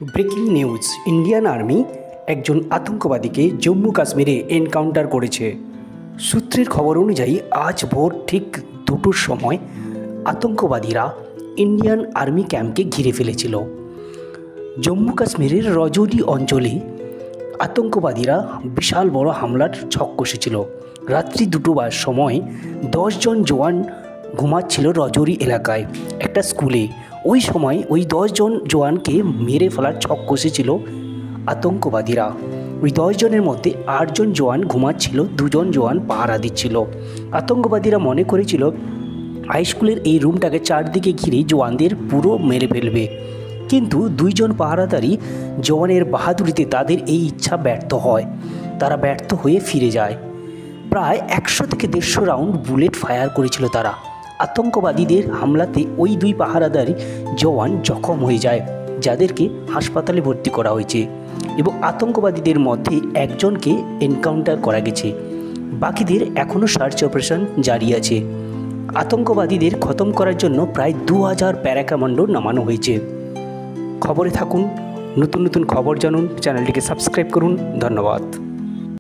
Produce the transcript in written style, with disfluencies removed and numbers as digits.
Breaking news, Indian army একজন আতঙ্কবাদীকে জম্মু কাশ্মীরে encounter করেছে। সূত্রের খবর অনুযায়ী আজ ভোর ঠিক 2টোর সময় আতঙ্কবাদীরা ইন্ডিয়ান আর্মি ক্যাম্পকে ঘিরে ফেলেছিল। জম্মু কাশ্মীরের রজৌরি অঞ্চলে আতঙ্কবাদীরা বিশাল বড় হামলার ছক কষেছিল। রাত্রি 2টোর সময় 10 জন জওয়ান ঘুমাচ্ছিল রজৌরি এলাকায় একটা স্কুলে। ওই সময় ওই 10 জন জওয়ানকে মেরে ফেলার ছক কষেছিল আতঙ্কবাদীরা। ওই 10 জনের মধ্যে 8 জন জওয়ান ঘুমাচ্ছিল, 2 জন জওয়ান পাহারা দিচ্ছিল। আতঙ্কবাদীরা মনে করেছিল হাই স্কুলের এই রুমটাকে চারদিকে ঘিরে জওয়ানদের পুরো মেরে ফেলবে, কিন্তু 2 জন পাহারাদারি জওয়ানের বাহাদুরিতে তাদের এই ইচ্ছা ব্যর্থ হয়। তারা ব্যর্থ হয়ে ফিরে যায়। প্রায় 100 থেকে 150 রাউন্ড বুলেট ফায়ার করেছিল তারা। আতঙ্কবাদীদের হামলাতে ওই 2 পাহারাদারি জওয়ান জখম হয়ে যায়, যাদেরকে হাসপাতালে ভর্তি করা হয়েছে, এবং আতঙ্কবাদীদের মধ্যে একজনকে এনকাউন্টার করা গেছে। বাকিদের এখনও সার্চ অপারেশন জারি আছে। আতঙ্কবাদীদের খতম করার জন্য প্রায় 2000 প্যারা কমান্ডো নামানো হয়েছে। খবরে থাকুন, নতুন নতুন খবর জানুন, চ্যানেলটিকে সাবস্ক্রাইব করুন। ধন্যবাদ।